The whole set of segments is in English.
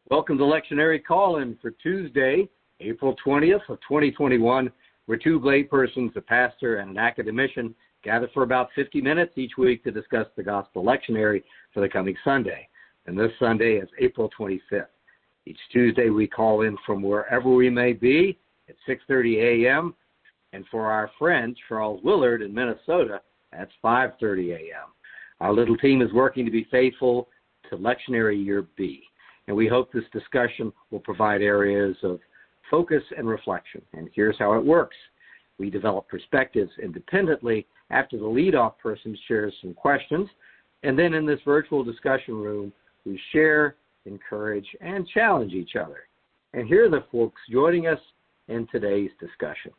Welcome to Lectionary Call-In for Tuesday, April 20th of 2021, where two laypersons, a pastor and an academician, gather for about 50 minutes each week to discuss the Gospel Lectionary for the coming Sunday. And this Sunday is April 25th. Each Tuesday we call in from wherever we may be at 6:30 a.m. And for our friend Charles Willard in Minnesota, that's 5:30 a.m. Our little team is working to be faithful to Lectionary Year B. And we hope this discussion will provide areas of focus and reflection. And here's how it works. We develop perspectives independently after the leadoff person shares some questions. And then in this virtual discussion room, we share, encourage, and challenge each other. And here are the folks joining us in today's discussion.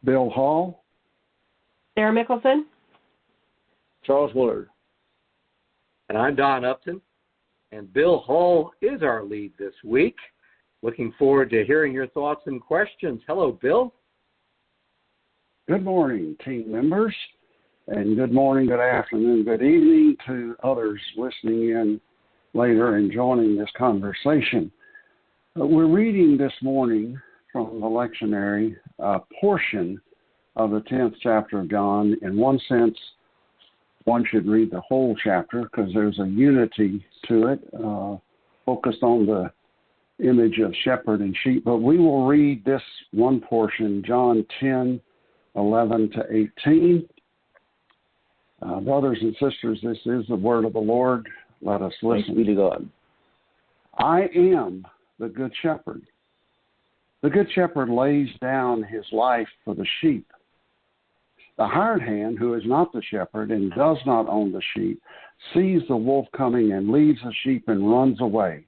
Bill Hall. Sarah Mickelson. Charles Willard. And I'm Don Upton. And Bill Hall is our lead this week. Looking forward to hearing your thoughts and questions. Hello, Bill. Good morning, team members. And good morning, good afternoon, good evening to others listening in later and joining this conversation. We're reading this morning from the lectionary a portion of the 10th chapter of John. In one sense, one should read the whole chapter because there's a unity to it, focused on the image of shepherd and sheep. But we will read this one portion, John 10:11 to 18. Brothers and sisters, this is the word of the Lord. Let us listen. Thanks be to God. I am the good shepherd. The good shepherd lays down his life for the sheep. The hired hand, who is not the shepherd and does not own the sheep, sees the wolf coming and leaves the sheep and runs away.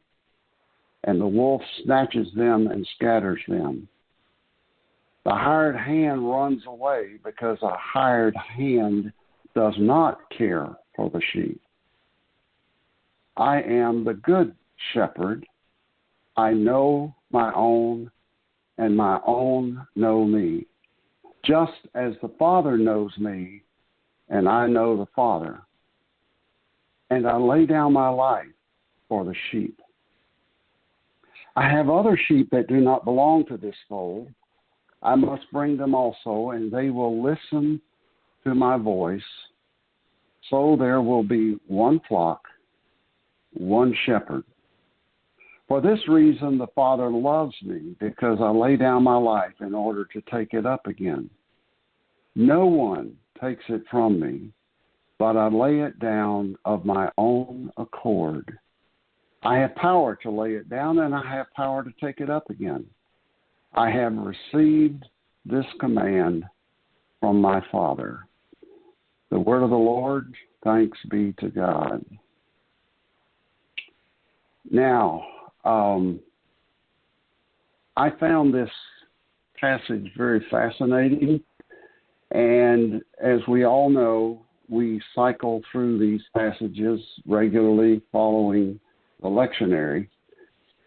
And the wolf snatches them and scatters them. The hired hand runs away because a hired hand does not care for the sheep. I am the good shepherd. I know my own, and my own know me. Just as the Father knows me, and I know the Father. And I lay down my life for the sheep. I have other sheep that do not belong to this fold. I must bring them also, and they will listen to my voice. So there will be one flock, one shepherd. For this reason, the Father loves me, because I lay down my life in order to take it up again. No one takes it from me, but I lay it down of my own accord. I have power to lay it down, and I have power to take it up again. I have received this command from my Father. The word of the Lord, thanks be to God. Now, I found this passage very fascinating, and as we all know, we cycle through these passages regularly following the lectionary,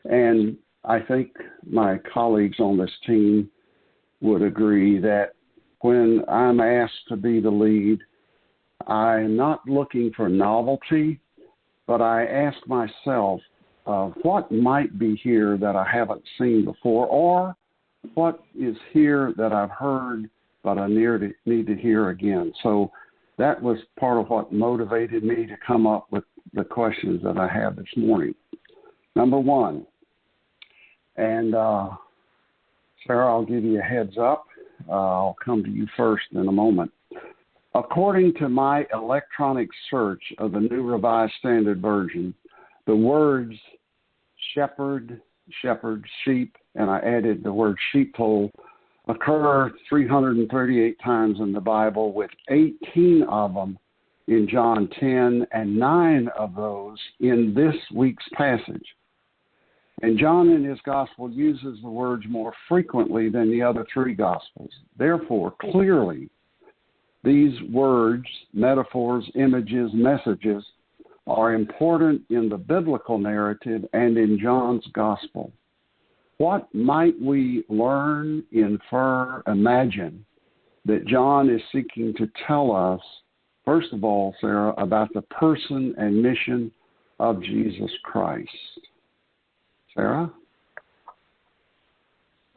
and I think my colleagues on this team would agree that when I'm asked to be the lead, I'm not looking for novelty, but I ask myself, what might be here that I haven't seen before, or what is here that I've heard but I need to hear again. So that was part of what motivated me to come up with the questions that I have this morning. Number one, and Sarah, I'll give you a heads up. I'll come to you first in a moment. According to my electronic search of the New Revised Standard Version, the words shepherd, sheep, and I added the word sheepfold, occur 338 times in the Bible, with 18 of them in John 10 and 9 of those in this week's passage. And John in his gospel uses the words more frequently than the other three gospels. Therefore, clearly, these words, metaphors, images, messages are important in the biblical narrative and in John's gospel. What might we learn, infer, imagine that John is seeking to tell us, first of all, Sarah, about the person and mission of Jesus Christ. Sarah?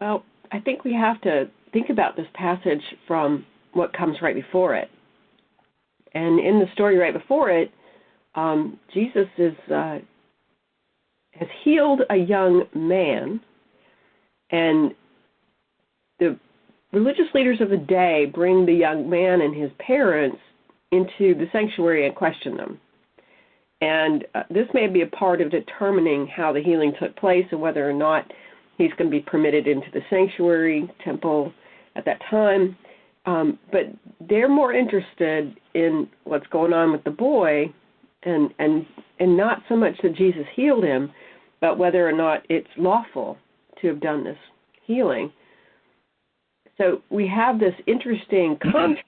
Well, I think we have to think about this passage from what comes right before it. And in the story right before it, Jesus has healed a young man, and the religious leaders of the day bring the young man and his parents into the sanctuary and question them. And this may be a part of determining how the healing took place and whether or not he's going to be permitted into the sanctuary temple at that time. But they're more interested in what's going on with the boy and not so much that Jesus healed him, but whether or not it's lawful to have done this healing. So we have this interesting contrast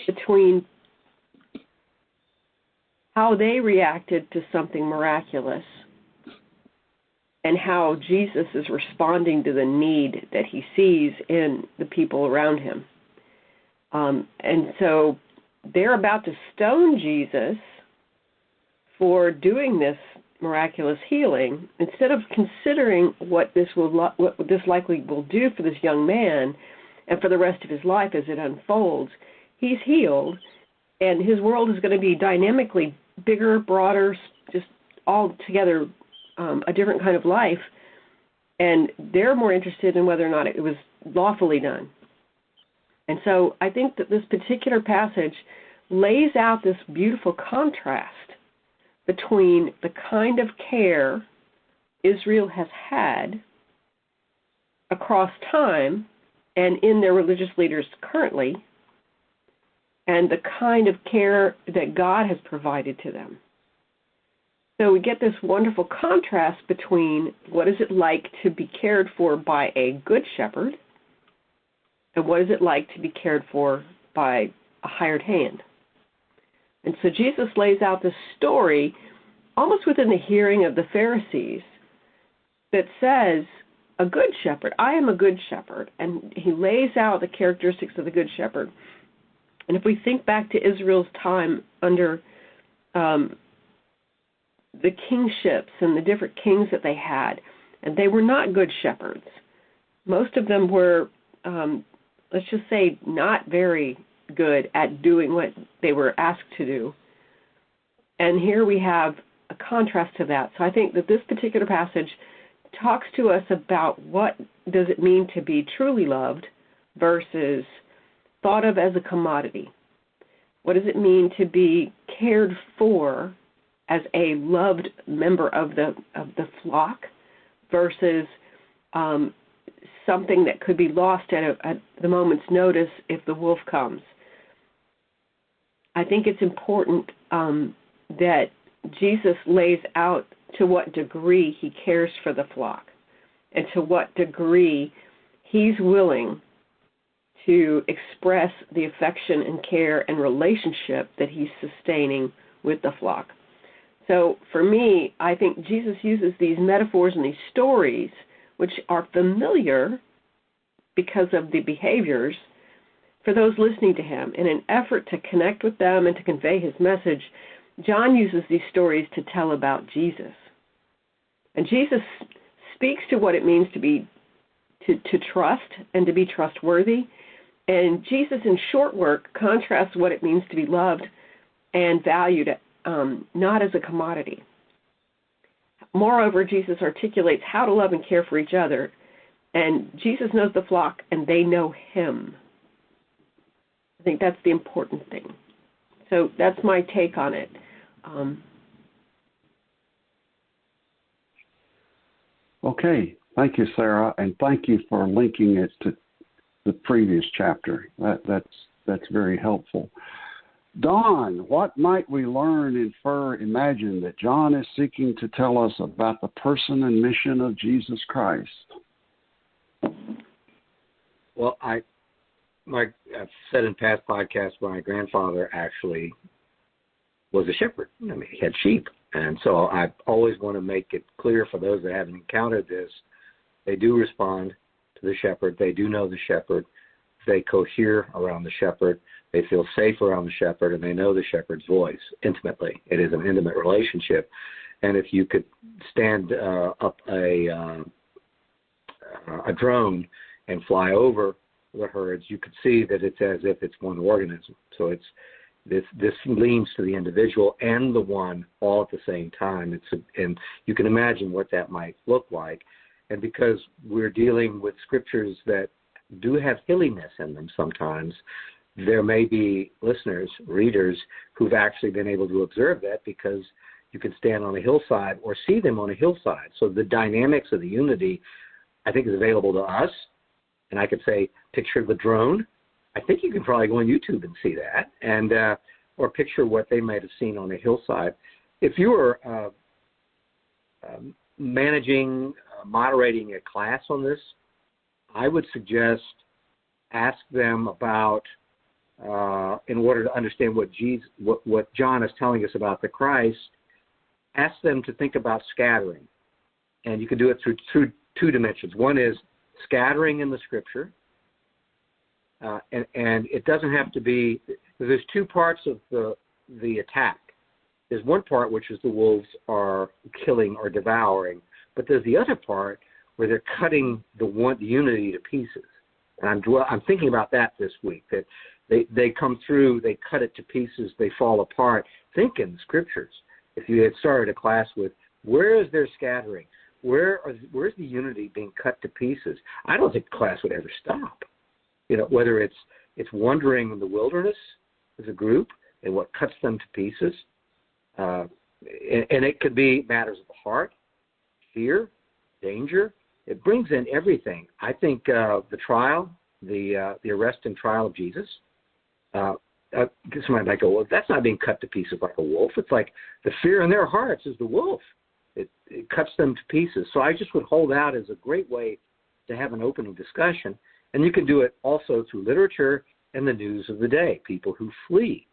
between how they reacted to something miraculous and how Jesus is responding to the need that he sees in the people around him. And so they're about to stone Jesus for doing this miraculous healing. Instead of considering what this likely will do for this young man and for the rest of his life as it unfolds, he's healed, and his world is going to be dynamically bigger, broader, just altogether a different kind of life. And they're more interested in whether or not it was lawfully done. And so I think that this particular passage lays out this beautiful contrast between the kind of care Israel has had across time and in their religious leaders currently, and the kind of care that God has provided to them. So we get this wonderful contrast between what is it like to be cared for by a good shepherd and what is it like to be cared for by a hired hand. And so Jesus lays out this story almost within the hearing of the Pharisees that says, a good shepherd, I am a good shepherd. And he lays out the characteristics of the good shepherd. And if we think back to Israel's time under the kingships and the different kings that they had, and they were not good shepherds. Most of them were, let's just say, not very good at doing what they were asked to do. And here we have a contrast to that. So I think that this particular passage talks to us about what does it mean to be truly loved versus thought of as a commodity. What does it mean to be cared for as a loved member of the flock versus something that could be lost at the moment's notice if the wolf comes? I think it's important that Jesus lays out to what degree he cares for the flock and to what degree he's willing to express the affection and care and relationship that he's sustaining with the flock. So for me, I think Jesus uses these metaphors and these stories, which are familiar because of the behaviors, for those listening to him. In an effort to connect with them and to convey his message, John uses these stories to tell about Jesus. And Jesus speaks to what it means to trust and to be trustworthy. And Jesus, in short work, contrasts what it means to be loved and valued, not as a commodity. Moreover, Jesus articulates how to love and care for each other. And Jesus knows the flock, and they know him. I think that's the important thing. So that's my take on it. Okay. Thank you, Sarah, and thank you for linking it to the previous chapter. That's very helpful. Don, what might we learn, infer, imagine that John is seeking to tell us about the person and mission of Jesus Christ? Well, I've said in past podcasts, my grandfather actually was a shepherd. I mean, he had sheep. And so I always want to make it clear for those that haven't encountered this, they do respond to the shepherd. They do know the shepherd. They cohere around the shepherd. They feel safe around the shepherd, and they know the shepherd's voice intimately. It is an intimate relationship. And if you could stand up a drone and fly over the herds, you could see that it's as if it's one organism. So it's this leans to the individual and the one all at the same time. And you can imagine what that might look like. And because we're dealing with scriptures that do have hilliness in them sometimes, there may be listeners, readers, who've actually been able to observe that because you can stand on a hillside or see them on a hillside. So the dynamics of the unity, I think, is available to us. And I could say, picture the drone. I think you can probably go on YouTube and see that, and or picture what they might have seen on a hillside. If you were moderating a class on this, I would suggest ask them about, in order to understand what John is telling us about the Christ, ask them to think about scattering. And you can do it through two dimensions. One is scattering in the Scripture, and it doesn't have to be, there's two parts of the attack. There's one part which is the wolves are killing or devouring, but there's the other part where they're cutting the unity to pieces. And I'm thinking about that this week, that they come through, they cut it to pieces, they fall apart. Think in the Scriptures. If you had started a class with, where is their scattering? Where's the unity being cut to pieces? I don't think the class would ever stop. Whether it's wandering in the wilderness as a group and what cuts them to pieces, and it could be matters of the heart, fear, danger. It brings in everything. I think the trial, the arrest and trial of Jesus. Somebody might go, well, that's not being cut to pieces like a wolf. It's like the fear in their hearts is the wolf. It cuts them to pieces. So I just would hold out as a great way to have an opening discussion. And you can do it also through literature and the news of the day, people who flee.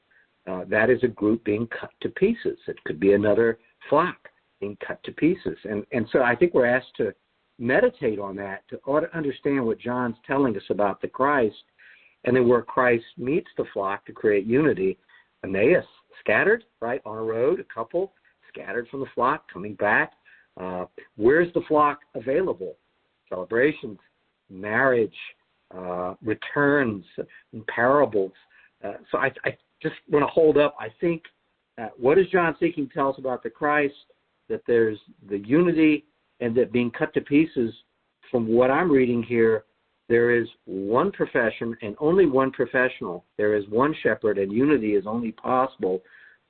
That is a group being cut to pieces. It could be another flock being cut to pieces. And so I think we're asked to meditate on that, to understand what John's telling us about the Christ, and then where Christ meets the flock to create unity. Emmaus, scattered, right, on a road, a couple, scattered from the flock, coming back. Where's the flock available? Celebrations, marriage, returns, and parables. So I just want to hold up, I think, what is John seeking to tell us about the Christ? That there's the unity, and that being cut to pieces, from what I'm reading here, there is one profession and only one professional. There is one shepherd, and unity is only possible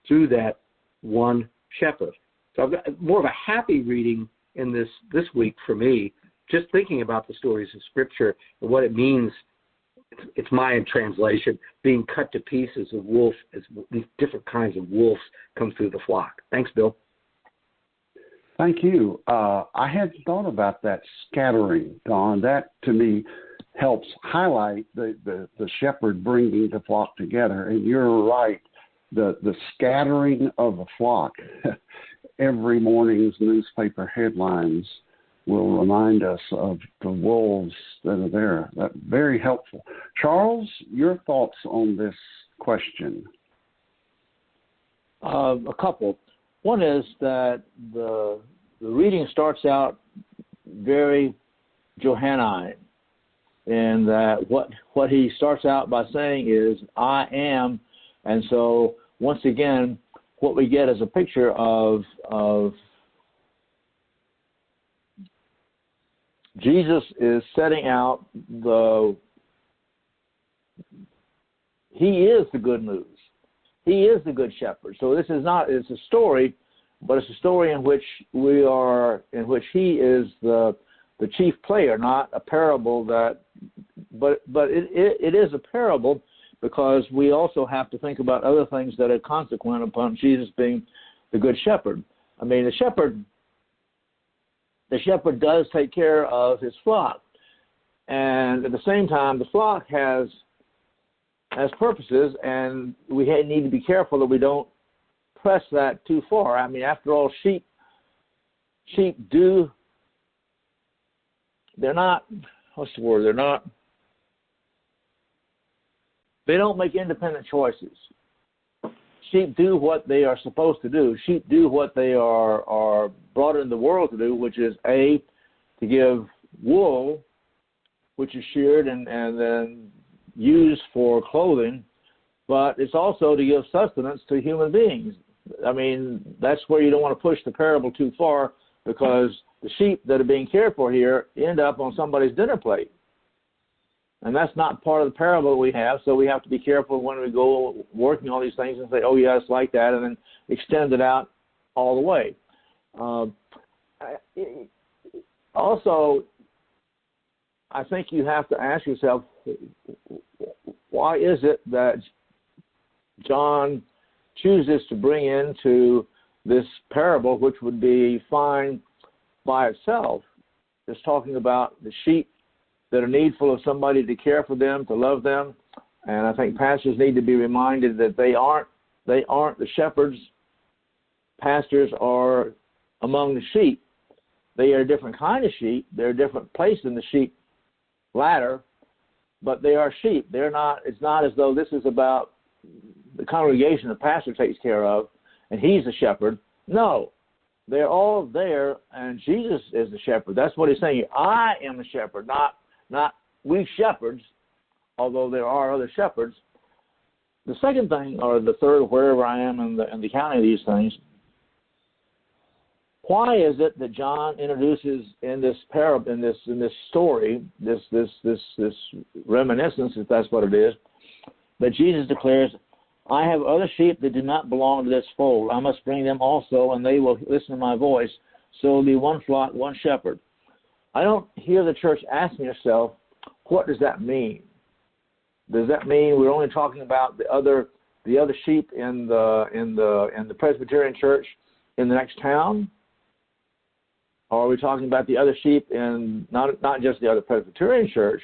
through that one shepherd. So I've got more of a happy reading in this week for me, just thinking about the stories of Scripture and what it means. It's my translation, being cut to pieces of wolf, as these different kinds of wolves come through the flock. Thanks, Bill. Thank you. I hadn't thought about that scattering, Don. That, to me, helps highlight the shepherd bringing the flock together. And you're right, the scattering of the flock. Every morning's newspaper headlines will remind us of the wolves that are there. That's very helpful. Charles, your thoughts on this question? A couple. One is that the reading starts out very Johannine, in that what he starts out by saying is, I am. And so once again, what we get is a picture of Jesus is setting out he is the good news. He is the good shepherd. So this is not, it's a story, but it's a story in which he is the chief player, not a parable but it is a parable, because we also have to think about other things that are consequent upon Jesus being the good shepherd. I mean, the shepherd does take care of his flock, and at the same time, the flock has purposes, and we need to be careful that we don't press that too far. I mean, after all, sheep do, they're not, what's the word? They're not, They don't make independent choices. Sheep do what they are supposed to do. Sheep do what they are brought in the world to do, which is to give wool, which is sheared and then used for clothing, but it's also to give sustenance to human beings. I mean, that's where you don't want to push the parable too far, because the sheep that are being cared for here end up on somebody's dinner plate. And that's not part of the parable we have, so we have to be careful when we go working all these things and say, oh, yeah, it's like that, and then extend it out all the way. Also, I think you have to ask yourself, why is it that John chooses to bring into this parable, which would be fine by itself, just talking about the sheep that are needful of somebody to care for them, to love them. And I think pastors need to be reminded that they aren't the shepherds. Pastors are among the sheep. They are a different kind of sheep. They're a different place in the sheep ladder, but they are sheep. They're not. It's not as though this is about the congregation the pastor takes care of and he's the shepherd. No, they're all there, and Jesus is the shepherd. That's what he's saying. I am the shepherd, not we shepherds, although there are other shepherds. The second thing, or the third, wherever I am in the counting of these things, why is it that John introduces in this parable, in this story, this reminiscence, if that's what it is, that Jesus declares, I have other sheep that do not belong to this fold. I must bring them also, and they will listen to my voice. So it will be one flock, one shepherd. I don't hear the church asking itself, what does that mean? Does that mean we're only talking about the other sheep in the Presbyterian church in the next town? Or are we talking about the other sheep in not just the other Presbyterian church,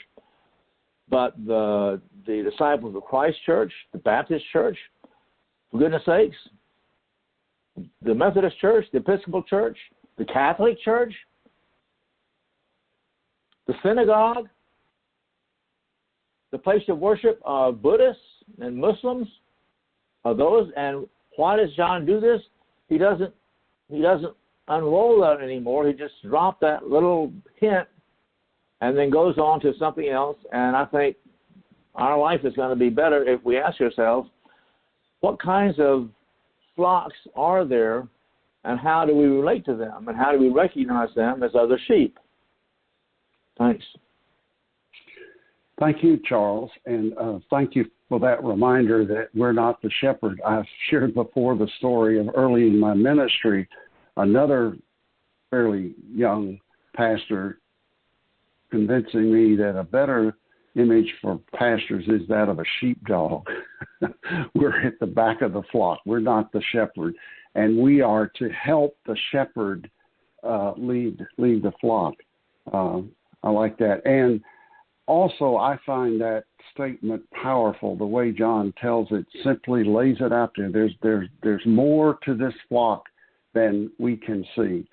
but the Disciples of Christ church, the Baptist church, for goodness sakes, the Methodist church, the Episcopal church, the Catholic church, the synagogue, the place of worship of Buddhists and Muslims, are those? And why does John do this? He doesn't unroll that anymore. He just dropped that little hint and then goes on to something else. And I think our life is going to be better if we ask ourselves, what kinds of flocks are there, and how do we relate to them, and how do we recognize them as other sheep? Thanks. Thank you, Charles, and thank you for that reminder that we're not the shepherd. I've shared before the story of early in my ministry, another fairly young pastor convincing me that a better image for pastors is that of a sheepdog. We're at the back of the flock. We're not the shepherd, and we are to help the shepherd lead the flock. I like that. And also, I find that statement powerful. The way John tells it, simply lays it out there. There's more to this flock than we can see.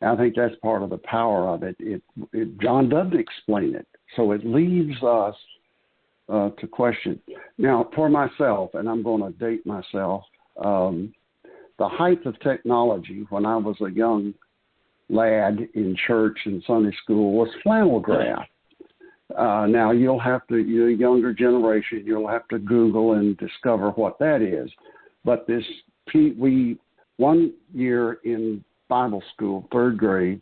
And I think that's part of the power of it. John doesn't explain it, so it leaves us to question. Now, for myself, and I'm going to date myself, the height of technology when I was a young lad in church and Sunday school was flannel graph. Now, you're a younger generation, you'll have to Google and discover what that is. But one year in Bible school, third grade,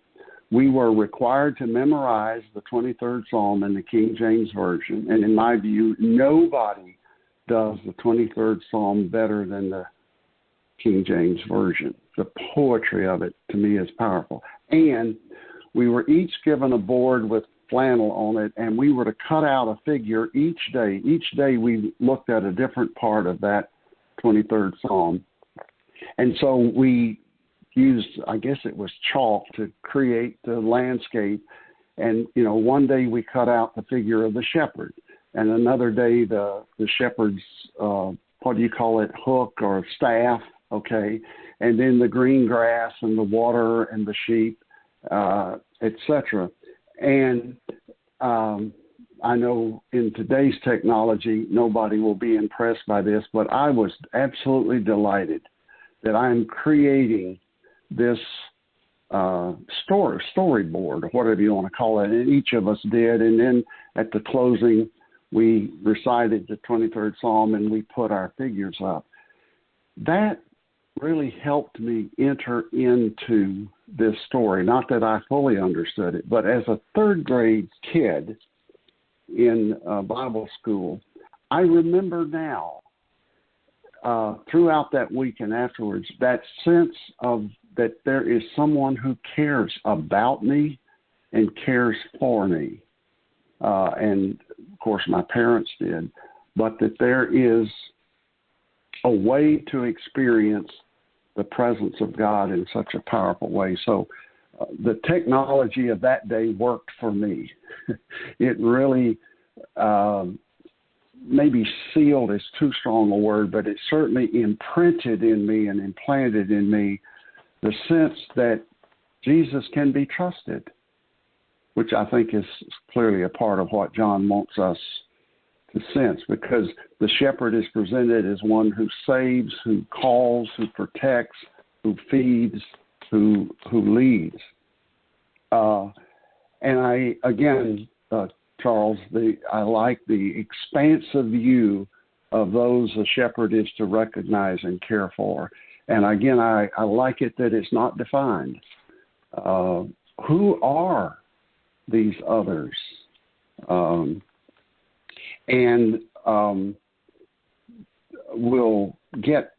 we were required to memorize the 23rd Psalm in the King James Version. And in my view, nobody does the 23rd Psalm better than the King James Version. The poetry of it, to me, is powerful. And we were each given a board with flannel on it, and we were to cut out a figure each day. Each day we looked at a different part of that 23rd Psalm. And so we used, I guess it was chalk, to create the landscape. And, one day we cut out the figure of the shepherd, and another day the shepherd's, hook or staff, okay, and then the green grass and the water and the sheep, etc. And I know in today's technology, nobody will be impressed by this, but I was absolutely delighted that I'm creating this storyboard, or whatever you want to call it, and each of us did. And then at the closing, we recited the 23rd Psalm and we put our figures up. That really helped me enter into this story. Not that I fully understood it, but as a third grade kid in Bible school, I remember now, throughout that week and afterwards, that sense of that there is someone who cares about me and cares for me. And, of course, my parents did. But that there is a way to experience the presence of God in such a powerful way. So the technology of that day worked for me. It really maybe sealed is too strong a word, but it certainly imprinted in me and implanted in me the sense that Jesus can be trusted, which I think is clearly a part of what John wants us to sense, because the shepherd is presented as one who saves, who calls, who protects, who feeds, who leads. And I, again, Charles, I like the expansive view of those a shepherd is to recognize and care for. And again, I like it that it's not defined. Who are these others? We'll get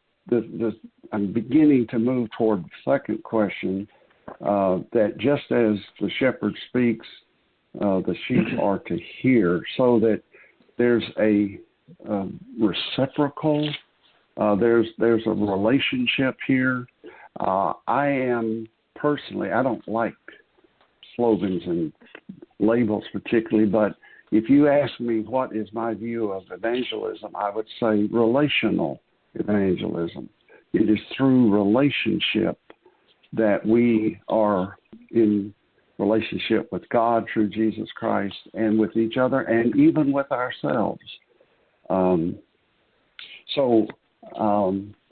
I'm beginning to move toward the second question, that just as the shepherd speaks, the sheep are to hear, so that there's a reciprocal, there's a relationship here. I am personally, I don't like slogans and labels particularly, but if you ask me what is my view of evangelism, I would say relational evangelism. It is through relationship that we are in relationship with God through Jesus Christ, and with each other, and even with ourselves.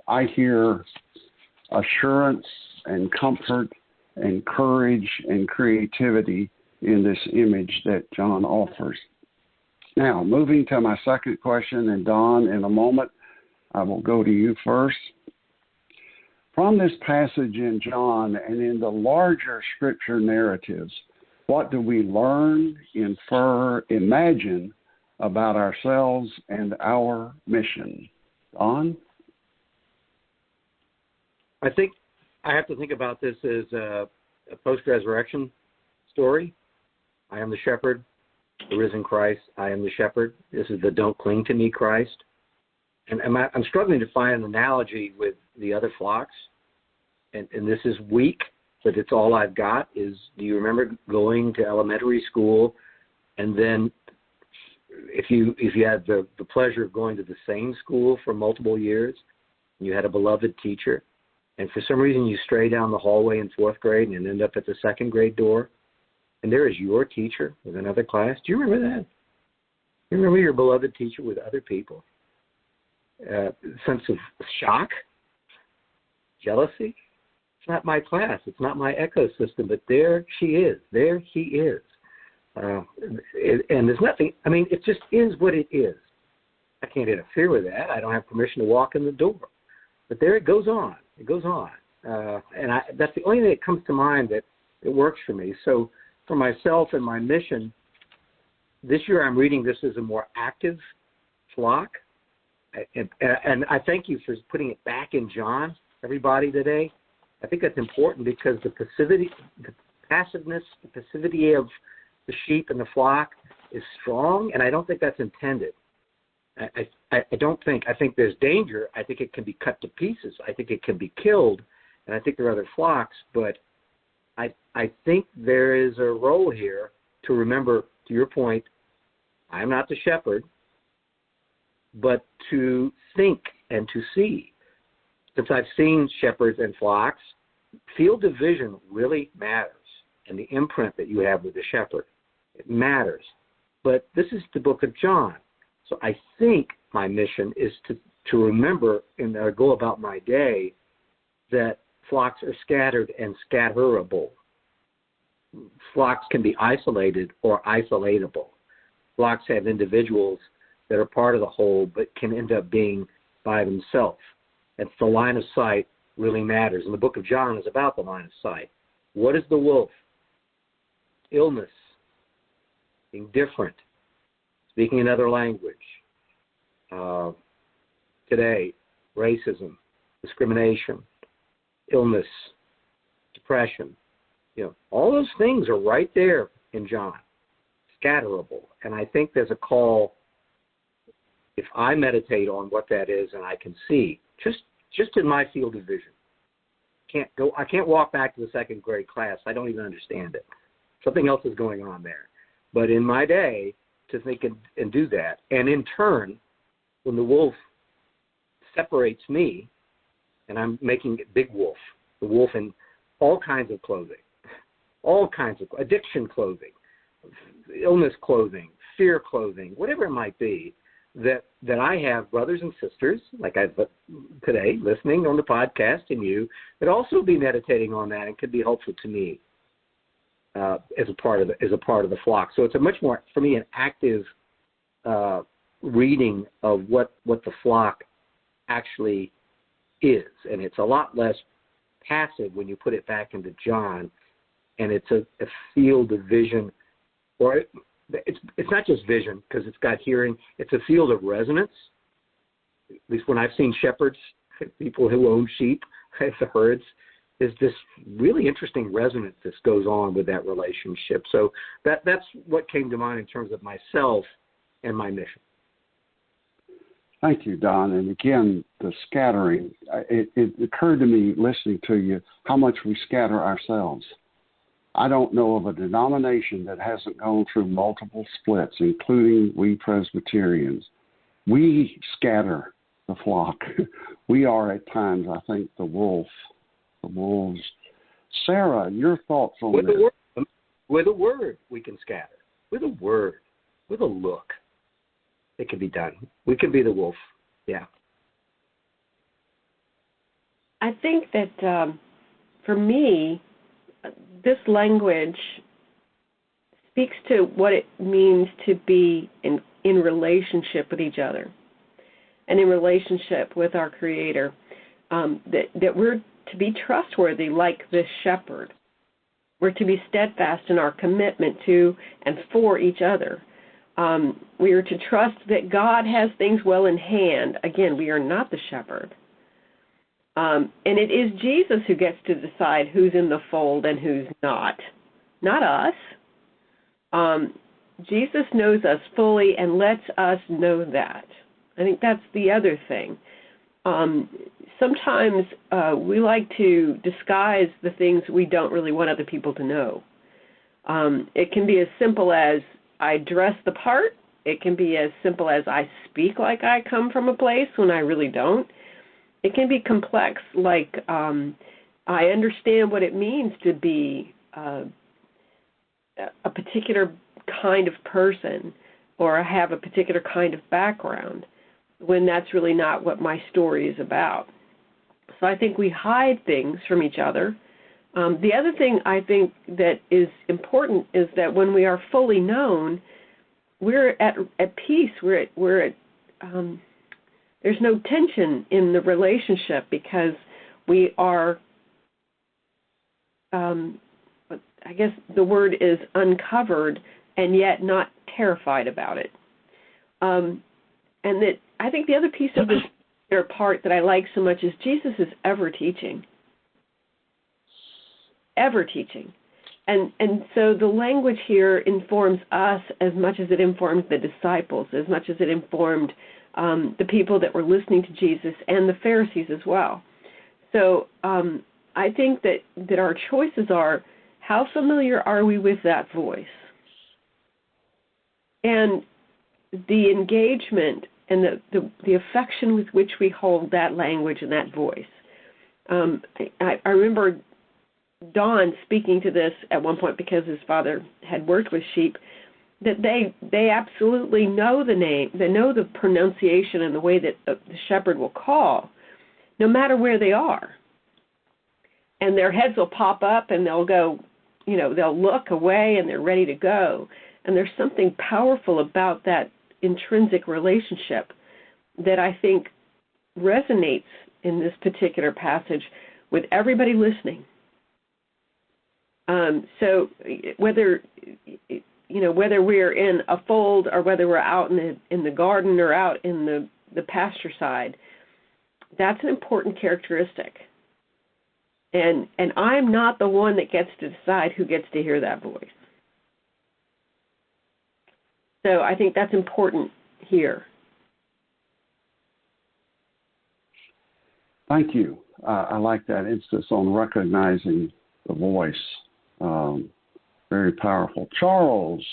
I hear assurance and comfort and courage and creativity in this image that John offers. Now, moving to my second question, and Don, in a moment, I will go to you first. From this passage in John and in the larger scripture narratives, what do we learn, infer, imagine about ourselves and our mission? Don? I think I have to think about this as a post-resurrection story. I am the shepherd, the risen Christ. I am the shepherd. This is the don't cling to me Christ. And I'm struggling to find an analogy with the other flocks. And this is weak, but it's all I've got is, do you remember going to elementary school, and then if you had the pleasure of going to the same school for multiple years, you had a beloved teacher, and for some reason you stray down the hallway in fourth grade and end up at the second grade door, and there is your teacher with another class. Do you remember that? You remember your beloved teacher with other people? Sense of shock, jealousy. It's not my class. It's not my ecosystem, but there she is. There he is. And there's nothing, I mean, it just is what it is. I can't interfere with that. I don't have permission to walk in the door. But there it goes on. It goes on. That's the only thing that comes to mind that works for me. So for myself and my mission, this year I'm reading this as a more active flock. And I thank you for putting it back in John, everybody, today. I think that's important because the passiveness, the passivity of the sheep and the flock is strong, and I don't think that's intended. I think there's danger. I think it can be cut to pieces. I think it can be killed, and I think there are other flocks, but I think there is a role here to remember, to your point, I'm not the shepherd, but to think and to see. Since I've seen shepherds and flocks, field of vision really matters, and the imprint that you have with the shepherd, it matters. but this is the book of John. So I think my mission is to remember and go about my day that flocks are scattered and scatterable. Flocks can be isolated or isolatable. Flocks have individuals that are part of the whole but can end up being by themselves. And the line of sight really matters. And the book of John is about the line of sight. What is the wolf? Illness, being different, speaking another language. Today, racism, discrimination, illness, depression. All those things are right there in John, scatterable. And I think there's a call, if I meditate on what that is and I can see, just in my field of vision. I can't walk back to the second grade class. I don't even understand it. Something else is going on there. But in my day, to think and do that, and in turn, when the wolf separates me, and I'm making it big wolf, the wolf in all kinds of clothing, all kinds of addiction clothing, illness clothing, fear clothing, whatever it might be, that I have brothers and sisters, like I've today, listening on the podcast, and you, that also be meditating on that and could be helpful to me as a part of the flock. So it's a much more, for me, an active reading of what the flock actually is, and it's a lot less passive when you put it back into John, and it's a field of vision, or it's not just vision because it's got hearing. It's a field of resonance. At least when I've seen shepherds, people who own sheep, the herds, is this really interesting resonance that goes on with that relationship. So that's what came to mind in terms of myself and my mission. Thank you, Don. And again, the scattering, it occurred to me listening to you how much we scatter ourselves. I don't know of a denomination that hasn't gone through multiple splits, including we Presbyterians. We scatter the flock. We are at times, I think, the wolves. Sarah, your thoughts on this? With a word, we can scatter. With a word, with a look, it can be done. We can be the wolf. Yeah. I think that for me, this language speaks to what it means to be in relationship with each other and in relationship with our Creator, that we're to be trustworthy like this shepherd. We're to be steadfast in our commitment to and for each other. We are to trust that God has things well in hand. Again, we are not the shepherd. And it is Jesus who gets to decide who's in the fold and who's not us. Jesus knows us fully and lets us know that. I think that's the other thing. Sometimes we like to disguise the things we don't really want other people to know. It can be as simple as I dress the part. It can be as simple as I speak like I come from a place when I really don't. It can be complex, like I understand what it means to be a particular kind of person or have a particular kind of background, when that's really not what my story is about. So I think we hide things from each other. The other thing I think that is important is that when we are fully known, we're at peace. There's no tension in the relationship because we are, I guess the word is uncovered and yet not terrified about it. And that I think the other piece of this part that I like so much is Jesus is ever teaching. Ever teaching. And so the language here informs us as much as it informed the disciples, as much as it informed the people that were listening to Jesus and the Pharisees as well. So I think that our choices are, how familiar are we with that voice? And the engagement and the affection with which we hold that language and that voice. I remember Don speaking to this at one point because his father had worked with sheep, that they absolutely know the name, they know the pronunciation and the way that the shepherd will call, no matter where they are. And their heads will pop up and they'll go, they'll look away and they're ready to go. And there's something powerful about that intrinsic relationship that I think resonates in this particular passage with everybody listening. So whether we're in a fold or whether we're out in the garden or out in the pasture side, that's an important characteristic. And I'm not the one that gets to decide who gets to hear that voice. So I think that's important here. Thank you. I like that emphasis on recognizing the voice. Very powerful. Charles,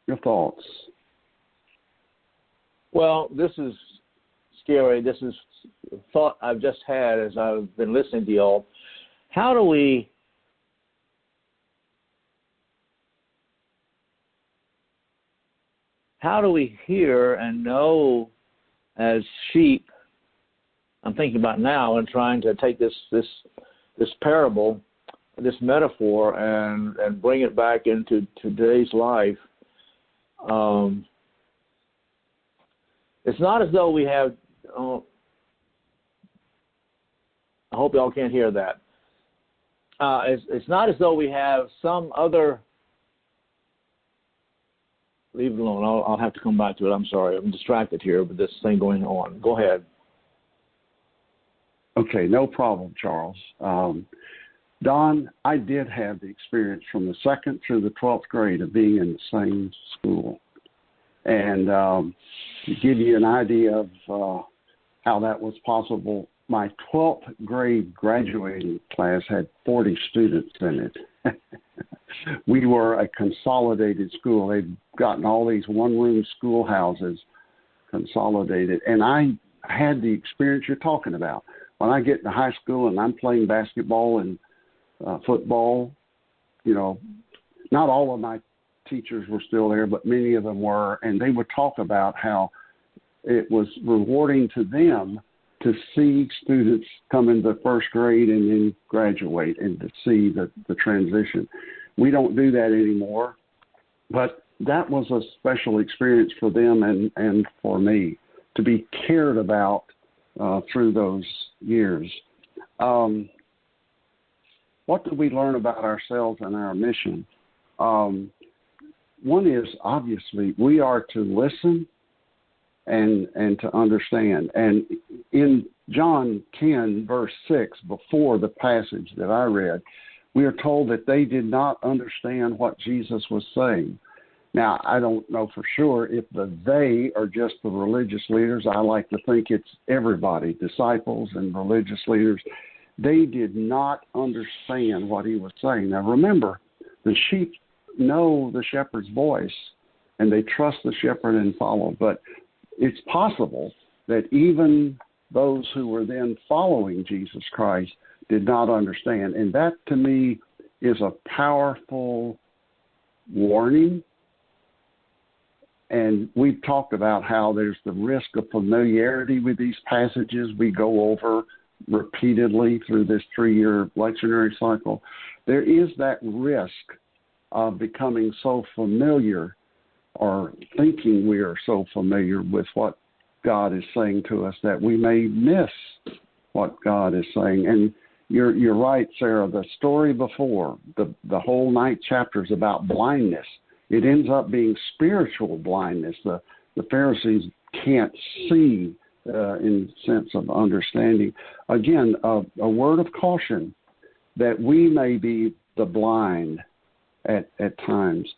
your thoughts? Well, this is scary. This is a thought I've just had as I've been listening to y'all. How do we hear and know as sheep? I'm thinking about now and trying to take this parable, this metaphor, and bring it back into today's life. It's not as though we have. I hope y'all can't hear that. It's not as though we have some other. Leave it alone. I'll have to come back to it. I'm sorry. I'm distracted here with this thing going on. Go ahead. Okay, no problem, Charles. Don, I did have the experience from the 2nd through the 12th grade of being in the same school. And to give you an idea of how that was possible, my 12th grade graduating class had 40 students in it. We were a consolidated school. They'd gotten all these one-room schoolhouses consolidated. And I had the experience you're talking about. When I get to high school and I'm playing basketball and football, not all of my teachers were still there, but many of them were, and they would talk about how it was rewarding to them to see students come into first grade and then graduate and to see the transition. We don't do that anymore, but that was a special experience for them and for me to be cared about through those years. What do we learn about ourselves and our mission? One is, obviously, we are to listen and to understand. And in John 10, verse 6, before the passage that I read, we are told that they did not understand what Jesus was saying. Now, I don't know for sure if the they are just the religious leaders. I like to think it's everybody, disciples and religious leaders. They did not understand what he was saying. Now, remember, the sheep know the shepherd's voice, and they trust the shepherd and follow. But it's possible that even those who were then following Jesus Christ did not understand. And that, to me, is a powerful warning. And we've talked about how there's the risk of familiarity with these passages we go over repeatedly through this 3-year lectionary cycle. There is that risk of becoming so familiar or thinking we are so familiar with what God is saying to us that we may miss what God is saying. And you're right, Sarah. The story before, the whole 9th chapter is about blindness. It ends up being spiritual blindness. The Pharisees can't see in sense of understanding. Again, a word of caution that we may be the blind at times.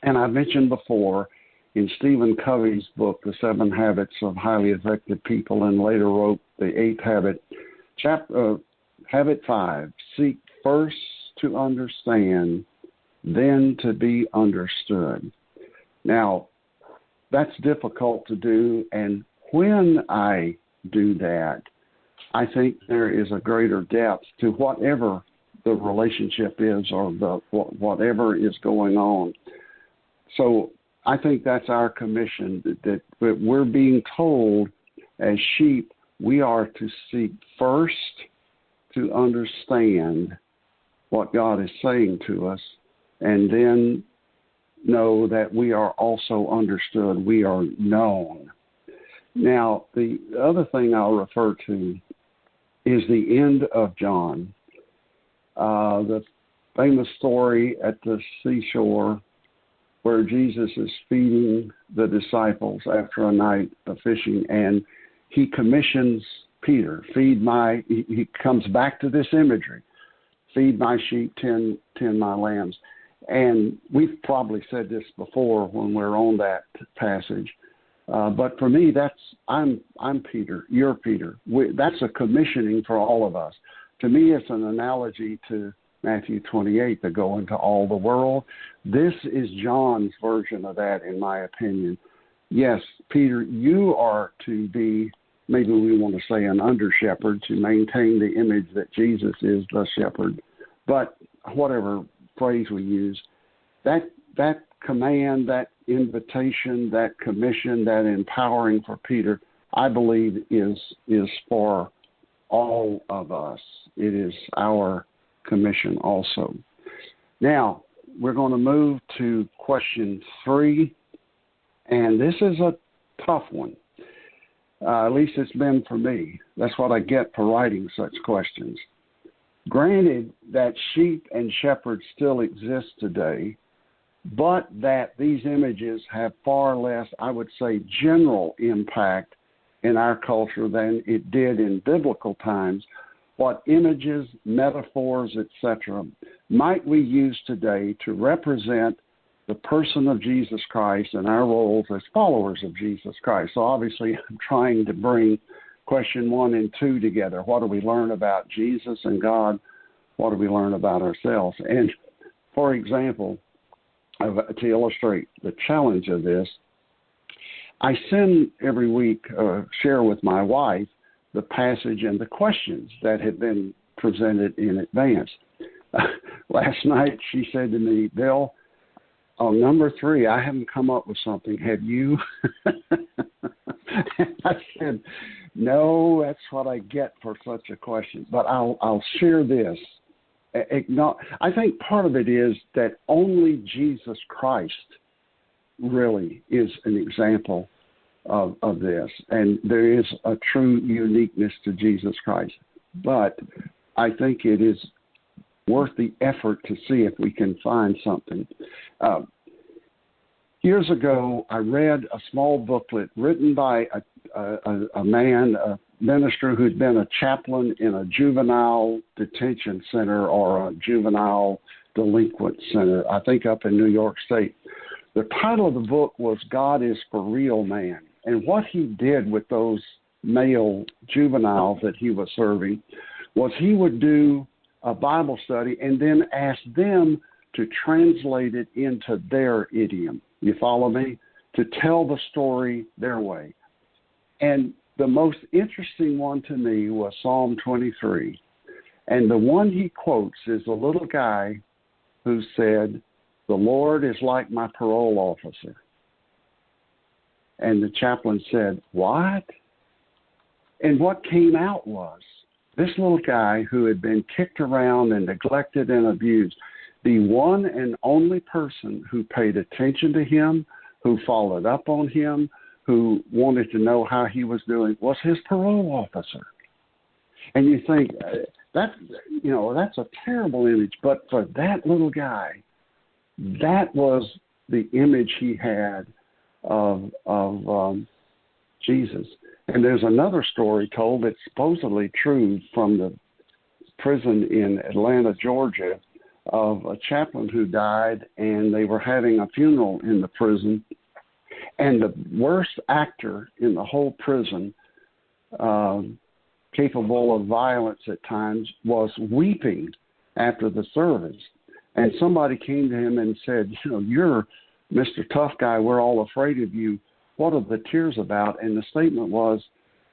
And I mentioned before in Stephen Covey's book, The 7 Habits of Highly Effective People, and later wrote the 8th habit, habit 5, seek first to understand, then to be understood. Now, that's difficult to do, and when I do that, I think there is a greater depth to whatever the relationship is or whatever is going on. So I think that's our commission, that we're being told as sheep we are to seek first to understand what God is saying to us, and then know that we are also understood, we are known. Now, the other thing I'll refer to is the end of John. The famous story at the seashore where Jesus is feeding the disciples after a night of fishing, and he commissions Peter, he comes back to this imagery, feed my sheep, tend my lambs. And we've probably said this before when we're on that passage, but for me, I'm Peter, you're Peter. That's a commissioning for all of us. To me, it's an analogy to Matthew 28, to go into all the world. This is John's version of that, in my opinion. Yes, Peter, you are to be, maybe we want to say an under-shepherd, to maintain the image that Jesus is the shepherd. But whatever phrase we use, that command, that invitation, that commission, that empowering for Peter, I believe is for all of us. It is our commission also. Now, we're going to move to question 3, and this is a tough one. At least it's been for me. That's what I get for writing such questions. Granted that sheep and shepherds still exist today, but that these images have far less, I would say, general impact in our culture than it did in biblical times, what images, metaphors, etc., might we use today to represent the person of Jesus Christ and our roles as followers of Jesus Christ? So obviously I'm trying to bring question 1 and 2 together. What do we learn about Jesus and God? What do we learn about ourselves? And for example, to illustrate the challenge of this, I send every week, share with my wife, the passage and the questions that have been presented in advance. Last night she said to me, Bill, on number 3, I haven't come up with something. Have you? I said, no, that's what I get for such a question. But I'll share this. I think part of it is that only Jesus Christ really is an example of this, and there is a true uniqueness to Jesus Christ. But I think it is worth the effort to see if we can find something. Years ago, I read a small booklet written by a man, a minister who'd been a chaplain in a juvenile detention center or a juvenile delinquent center, I think up in New York State. The title of the book was God is for Real Man. And what he did with those male juveniles that he was serving was he would do a Bible study and then ask them to translate it into their idiom. You follow me? To tell the story their way. And the most interesting one to me was Psalm 23. And the one he quotes is a little guy who said, the Lord is like my parole officer. And the chaplain said, what? And what came out was this little guy who had been kicked around and neglected and abused, the one and only person who paid attention to him, who followed up on him, who wanted to know how he was doing, was his parole officer. And you think, that's a terrible image. But for that little guy, that was the image he had of Jesus. And there's another story told that's supposedly true from the prison in Atlanta, Georgia, of a chaplain who died, and they were having a funeral in the prison. And the worst actor in the whole prison, capable of violence at times, was weeping after the service. And somebody came to him and said, you're Mr. Tough Guy, we're all afraid of you. What are the tears about? And the statement was,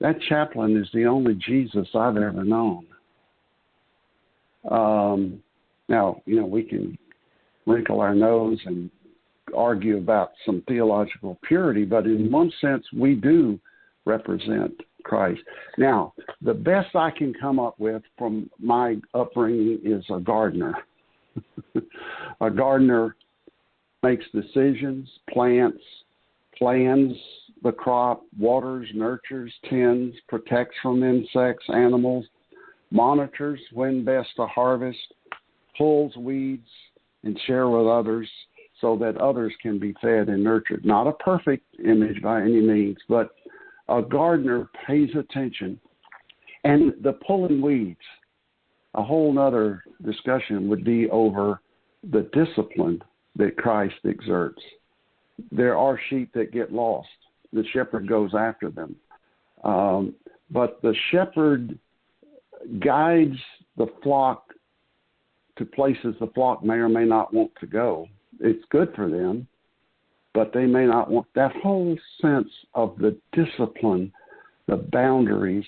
that chaplain is the only Jesus I've ever known. Now, we can wrinkle our nose and argue about some theological purity, but in one sense, we do represent Christ. Now, the best I can come up with from my upbringing is a gardener. A gardener makes decisions, plants, plans the crop, waters, nurtures, tends, protects from insects, animals, monitors when best to harvest, pulls weeds and share with others so that others can be fed and nurtured. Not a perfect image by any means, but a gardener pays attention. And the pulling weeds, a whole other discussion would be over the discipline that Christ exerts. There are sheep that get lost. The shepherd goes after them. But the shepherd guides the flock to places the flock may or may not want to go. It's good for them, but they may not want that whole sense of the discipline, the boundaries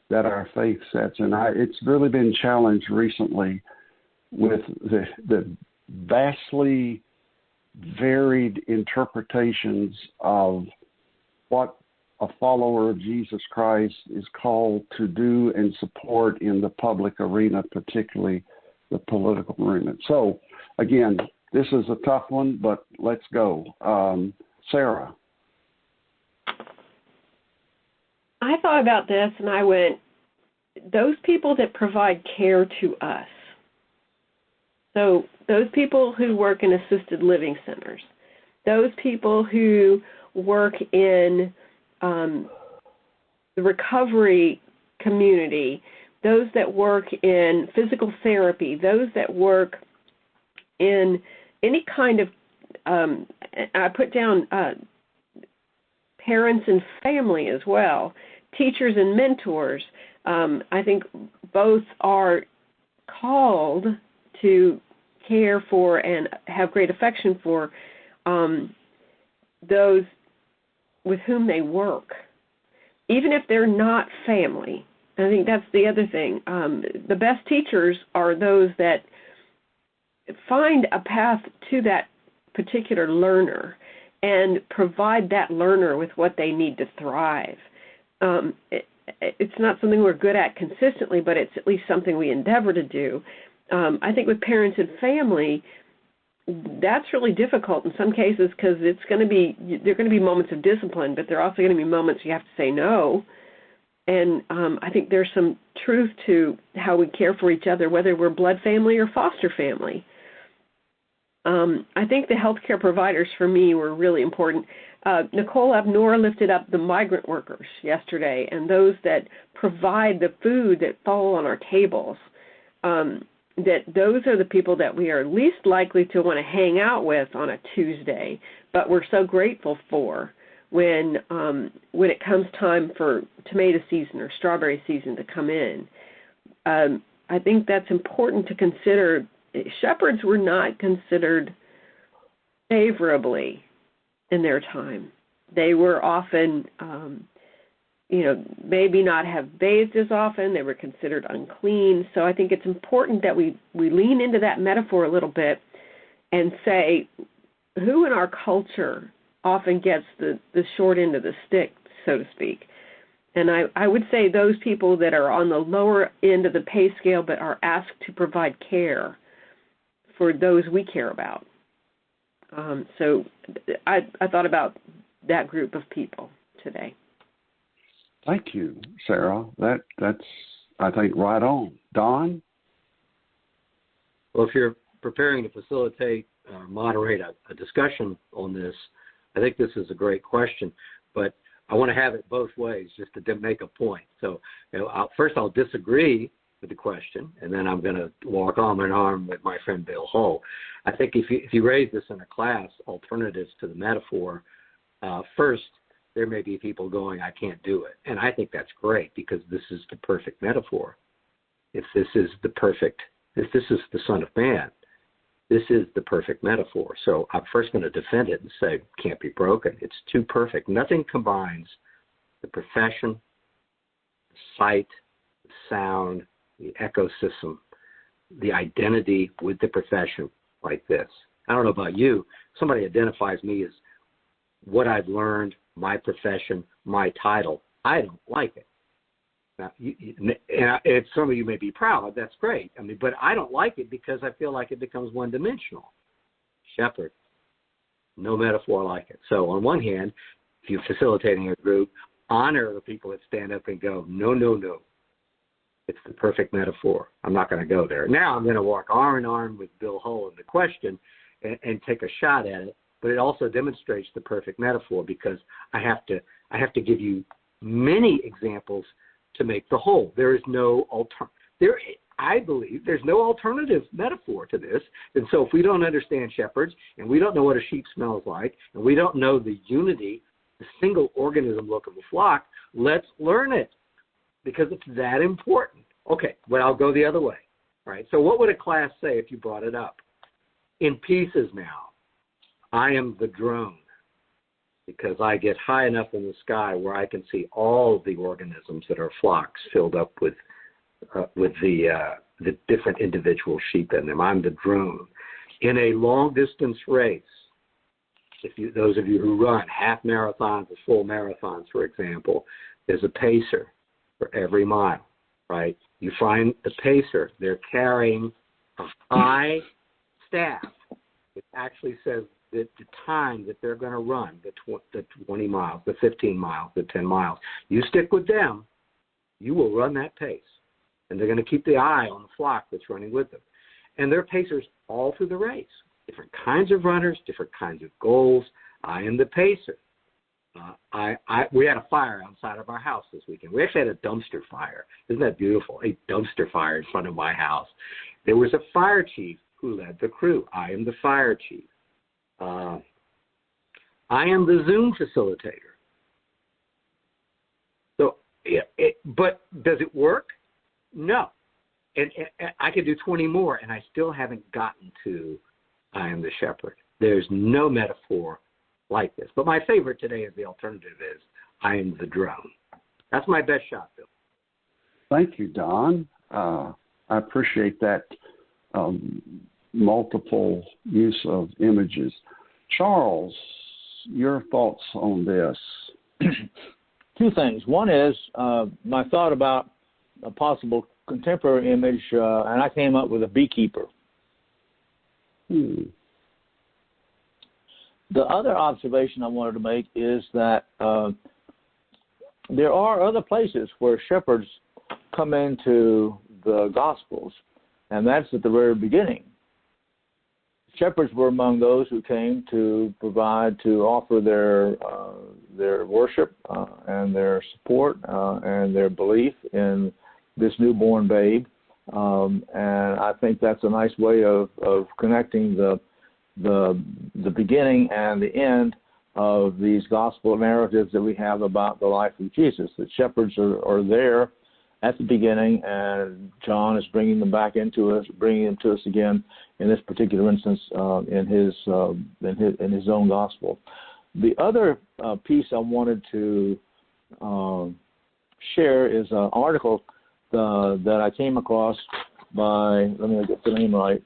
that our faith sets. And it's really been challenged recently with the vastly varied interpretations of what a follower of Jesus Christ is called to do and support in the public arena, particularly the political arena. So, again, this is a tough one, but let's go. Sarah. I thought about this and I went, those people that provide care to us. So those people who work in assisted living centers, those people who work in the recovery community, those that work in physical therapy, those that work in any kind of, I put down parents and family as well, teachers and mentors. I think both are called to care for and have great affection for those with whom they work, even if they're not family. I think that's the other thing. The best teachers are those that find a path to that particular learner and provide that learner with what they need to thrive. It's not something we're good at consistently, but it's at least something we endeavor to do. I think with parents and family, that's really difficult in some cases because there are going to be moments of discipline, but there are also going to be moments you have to say no. And I think there's some truth to how we care for each other, whether we're blood family or foster family. I think the healthcare providers for me were really important. Nicole Abnor lifted up the migrant workers yesterday and those that provide the food that fall on our tables. That those are the people that we are least likely to want to hang out with on a Tuesday, but we're so grateful for when it comes time for tomato season or strawberry season to come in. I think that's important to consider. Shepherds were not considered favorably in their time. They were often, maybe not have bathed as often. They were considered unclean. So I think it's important that we lean into that metaphor a little bit and say, who in our culture often gets the short end of the stick, so to speak? And I would say those people that are on the lower end of the pay scale but are asked to provide care for those we care about. So I thought about that group of people today. Thank you, Sarah. That's, I think, right on. Don? Well, if you're preparing to facilitate or moderate a discussion on this, I think this is a great question, but I want to have it both ways just to make a point. So first I'll disagree with the question, and then I'm going to walk arm in arm with my friend Bill Hull. I think if you raise this in a class, alternatives to the metaphor, first, there may be people going, I can't do it. And I think that's great because this is the perfect metaphor. If this is the Son of Man, this is the perfect metaphor. So I'm first going to defend it and say it can't be broken. It's too perfect. Nothing combines the profession, the sight, the sound, the ecosystem, the identity with the profession like this. I don't know about you. Somebody identifies me as what I've learned, my profession, my title. I don't like it. Now, some of you may be proud. That's great. I mean, but I don't like it because I feel like it becomes one-dimensional. Shepherd, no metaphor like it. So on one hand, if you're facilitating a group, honor the people that stand up and go, no, no, no. It's the perfect metaphor. I'm not going to go there. Now I'm going to walk arm in arm with Bill Hull in the question and take a shot at it. But it also demonstrates the perfect metaphor because I have to give you many examples to make the whole. There is no I believe there's no alternative metaphor to this. And so if we don't understand shepherds and we don't know what a sheep smells like and we don't know the unity, the single organism look of a flock, let's learn it because it's that important. Okay, well, I'll go the other way. All right, so what would a class say if you brought it up? In pieces now. I am the drone because I get high enough in the sky where I can see all the organisms that are flocks filled up with the different individual sheep in them. I'm the drone. In a long-distance race, those of you who run half marathons or full marathons, for example, there's a pacer for every mile, right? You find the pacer. They're carrying a high staff. It actually says the time that they're going to run, the 20 miles, the 15 miles, the 10 miles. You stick with them, you will run that pace. And they're going to keep the eye on the flock that's running with them. And they're pacers all through the race. Different kinds of runners, different kinds of goals. I am the pacer. We had a fire outside of our house this weekend. We actually had a dumpster fire. Isn't that beautiful? A dumpster fire in front of my house. There was a fire chief who led the crew. I am the fire chief. I am the Zoom facilitator. So, but does it work? No. And I could do 20 more, and I still haven't gotten to I am the shepherd. There's no metaphor like this. But my favorite today is the alternative is I am the drone. That's my best shot, Bill. Thank you, Don. I appreciate that multiple use of images. Charles, your thoughts on this? Two things. One is my thought about a possible contemporary image, and I came up with a beekeeper. The other observation I wanted to make is that there are other places where shepherds come into the Gospels, and that's at the very beginning. Shepherds were among those who came to provide, to offer their worship and their support and their belief in this newborn babe. And I think that's a nice way of connecting the beginning and the end of these gospel narratives that we have about the life of Jesus. The shepherds are there at the beginning, and John is bringing them back into us, bringing them to us again in this particular instance in his own gospel. The other piece I wanted to share is an article that I came across by, let me get the name right,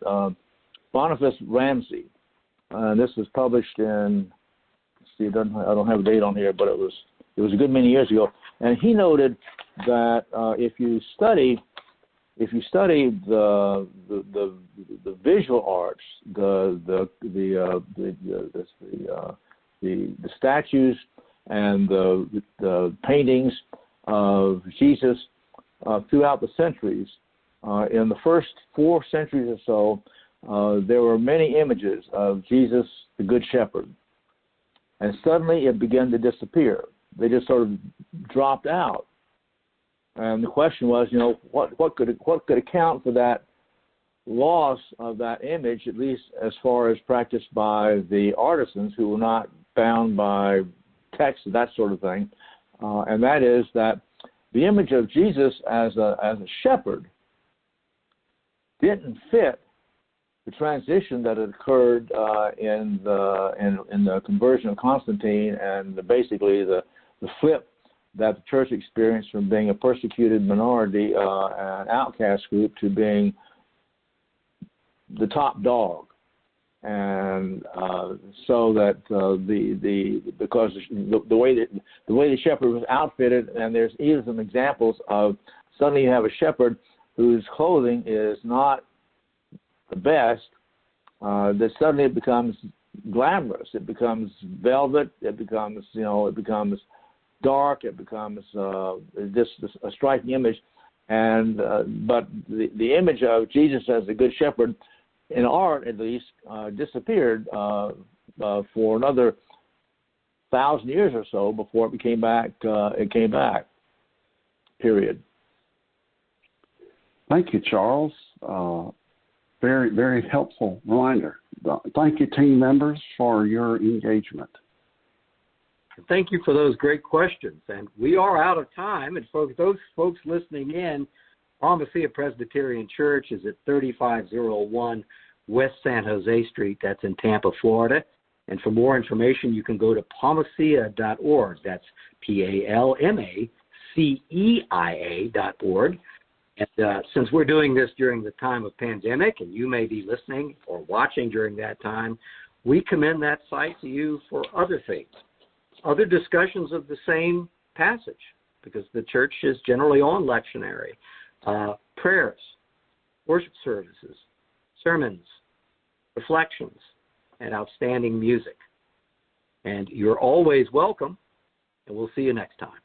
Boniface Ramsey. This was published in, I don't have a date on here, but it was a good many years ago. And he noted that if you study the visual arts, the statues and the paintings of Jesus throughout the centuries, in the first 4 centuries or so, there were many images of Jesus, the Good Shepherd, and suddenly it began to disappear. They just sort of dropped out. And the question was, what could account for that loss of that image, at least as far as practiced by the artisans who were not bound by text and that sort of thing. And that is that the image of Jesus as a shepherd didn't fit the transition that had occurred in the conversion of Constantine and basically the flip that the church experienced from being a persecuted minority, an outcast group, to being the top dog and so that because the way the shepherd was outfitted, and there's even some examples of suddenly you have a shepherd whose clothing is not the best, that suddenly it becomes glamorous. It becomes velvet. It becomes dark. It becomes just a striking image. And but the image of Jesus as the good shepherd, in art at least, disappeared for another 1,000 years or so before it came back. Period. Thank you, Charles. Very, very helpful reminder. Thank you, team members, for your engagement. Thank you for those great questions. And we are out of time. And for those folks listening in, Palmacia Presbyterian Church is at 3501 West San Jose Street. That's in Tampa, Florida. And for more information, you can go to palmacia.org. That's PALMACEIA.org. And since we're doing this during the time of pandemic, and you may be listening or watching during that time, we commend that site to you for other things, other discussions of the same passage, because the church is generally on lectionary, prayers, worship services, sermons, reflections, and outstanding music. And you're always welcome, and we'll see you next time.